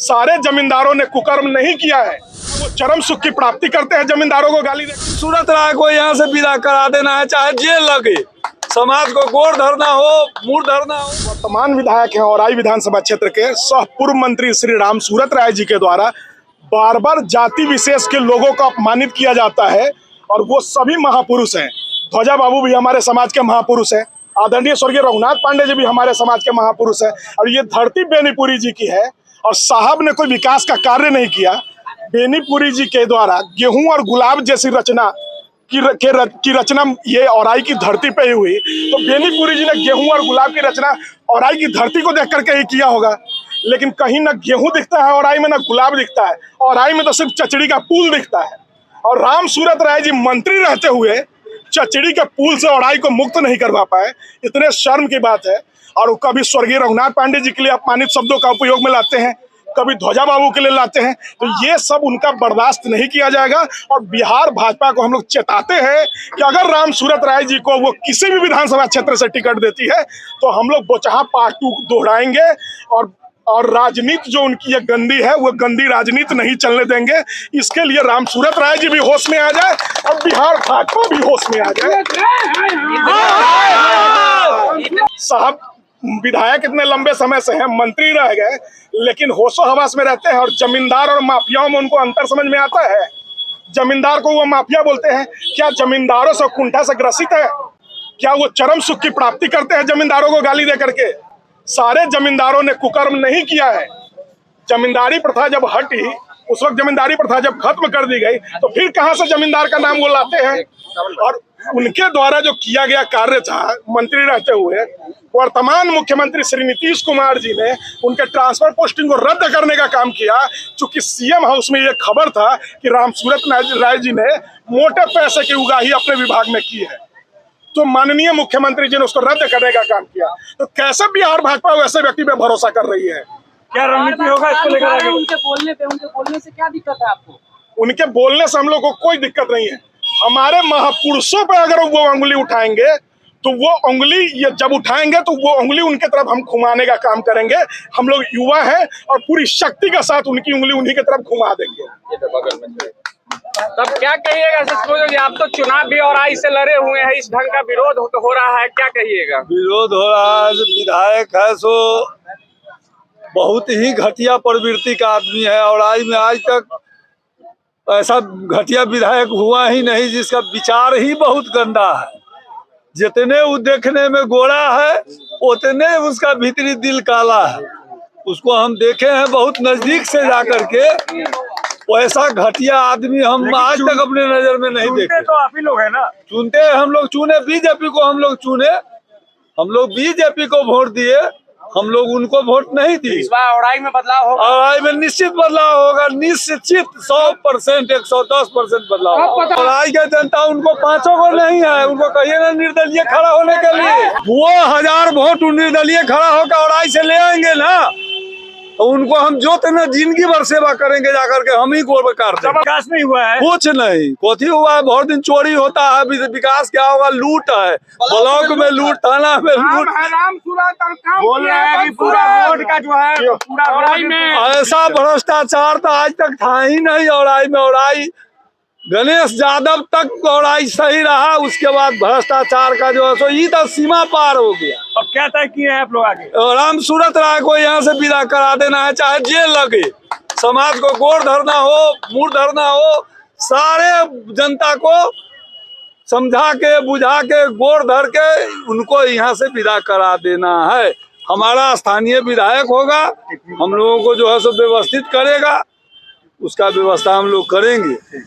सारे जमींदारों ने कुकर्म नहीं किया है। वो चरम सुख की प्राप्ति करते हैं जमींदारों को गाली देकर। सूरत राय को यहाँ से विदा करा देना है, चाहे जेल लगे, समाज को गोड़ धरना हो, मुड़ धरना हो। वर्तमान विधायक हैं औराई विधानसभा क्षेत्र के सह पूर्व मंत्री श्री राम सूरत राय जी के द्वारा बार बार जाति विशेष के लोगों को अपमानित किया जाता है, और वो सभी महापुरुष हैं। ध्वजा बाबू भी हमारे समाज के महापुरुष हैं, आदरणीय स्वर्गीय रघुनाथ पांडे जी भी हमारे समाज के महापुरुष हैं, और ये धरती बेनीपुरी जी की है। और साहब ने कोई विकास का कार्य नहीं किया। बेनीपुरी जी के द्वारा गेहूं और गुलाब जैसी रचना की रचना ये औराई की धरती पे ही हुई, तो बेनीपुरी जी ने गेहूं और गुलाब की रचना औराई की धरती को देख करके ही किया होगा। लेकिन कहीं ना गेहूं दिखता है औराई में, ना गुलाब दिखता है। औराई में तो सिर्फ चचड़ी का पुल दिखता है, और राम सूरत राय जी मंत्री रहते हुए चचड़ी के पुल से औराई को मुक्त नहीं करवा पाए, इतने शर्म की बात है। और कभी स्वर्गीय रघुनाथ पांडे जी के लिए अपमानित शब्दों का उपयोग में लाते हैं, कभी ध्वजा बाबू के लिए लाते हैं, तो ये सब उनका बर्दाश्त नहीं किया जाएगा। और बिहार भाजपा को हम लोग चेताते हैं कि अगर राम सूरत राय जी को वो किसी भी विधानसभा क्षेत्र से टिकट देती है तो हम लोग बोचहा पार्ट 2 दोहराएंगे, और राजनीति जो उनकी ये गंदी है वो गंदी राजनीति नहीं चलने देंगे। इसके लिए राम सूरत राय जी भी होश में आ जाए और बिहार भाजपा भी होश में आ जाए। साहब विधायक इतने लंबे समय से हैं, मंत्री रह गए, लेकिन होशो हवास में रहते हैं, और जमींदार और माफियाओं में उनको अंतर समझ में आता है। जमींदार को वो माफिया बोलते हैं। क्या जमींदारों से कुंठा से ग्रसित है? क्या वो चरम सुख की प्राप्ति करते हैं जमींदारों को गाली दे करके? सारे जमींदारों ने कुकर्म नहीं किया है। जमींदारी प्रथा जब हटी, उस वक्त जमींदारी प्रथा जब खत्म कर दी गई, तो फिर कहां से जमींदार का नाम वो लाते हैं? और उनके द्वारा जो किया गया कार्य था मंत्री रहते हुए, वर्तमान मुख्यमंत्री श्री नीतीश कुमार जी ने उनके ट्रांसफर पोस्टिंग को रद्द करने का काम किया। चूंकि सीएम हाउस में ये खबर था कि राम सूरत राय जी ने मोटे पैसे की उगाही अपने विभाग में की है, तो माननीय मुख्यमंत्री जी ने उसको रद्द करने का काम किया। तो कैसे बिहार भाजपा वैसे व्यक्ति पे भरोसा कर रही है? क्या रणनीति होगा इसको लेकर? उनके बोलने से क्या दिक्कत है आपको? उनके बोलने से हम लोग को कोई दिक्कत नहीं है। हमारे महापुरुषों पे अगर वो उंगली उठाएंगे तो वो उंगली जब उठाएंगे तो वो उंगली उनके तरफ हम घुमाने का काम करेंगे। हम लोग युवा हैं और पूरी शक्ति के साथ उनकी उंगली उन्हीं की तरफ घुमा देंगे। तब क्या कहिएगा सचिव जी, आप तो चुनाव भी औराई से लड़े हुए हैं, इस ढंग का विरोध हो रहा है, क्या कहिएगा? विरोध हो रहा है। विधायक है सो बहुत ही घटिया प्रवृत्ति का आदमी है। औराई में आज तक ऐसा घटिया विधायक हुआ ही नहीं जिसका विचार ही बहुत गंदा है। जितने वो देखने में गोरा है उतने उसका भीतरी दिल काला है। उसको हम देखे हैं बहुत नजदीक से जाकर के। वैसा घटिया आदमी हम आज तक अपने नजर में नहीं देखे। तो आप ही लोग है ना चुनते, हम लोग चुने बीजेपी को, हम लोग चुने, हम लोग बीजेपी को वोट दिए, हम लोग उनको वोट नहीं दिए। इस बार औराई में बदलाव होगा? औराई में निश्चित बदलाव होगा, निश्चित 100%, 110% बदलाव होगा। औराई के जनता उनको पांचों को नहीं है, उनको कहिए ना निर्दलीय खड़ा होने के लिए। वो 1000 वोट निर्दलीय खड़ा होकर औराई से ले आएंगे ना, तो उनको हम जो न जिंदगी भर सेवा करेंगे, जाकर के हम ही गोल बेकार। विकास नहीं हुआ है, कुछ नहीं, कोथी हुआ है? बहुत दिन चोरी होता है, विकास क्या होगा? लूट है, ब्लॉक में लूट, थाना में लूट। राम सूरत बोल रहे हैं कि पूरा वोट का जो है पूरा औराई में ऐसा भ्रष्टाचार तो आज तक था ही नहीं औराई में। औराई गणेश यादव तक औराई सही रहा, उसके बाद भ्रष्टाचार का जो है सो ये तो सीमा पार हो गया। अब क्या तय किए हैं आप लोग आगे? राम सूरत राय को यहाँ से विदा करा देना है, चाहे जेल लगे, समाज को गोड़ धरना हो, मुड़ धरना हो, सारे जनता को समझा के बुझा के गोड़ धर के उनको यहाँ से विदा करा देना है। हमारा स्थानीय विधायक होगा, हम लोगों को जो है सो व्यवस्थित करेगा, उसका व्यवस्था हम लोग करेंगे।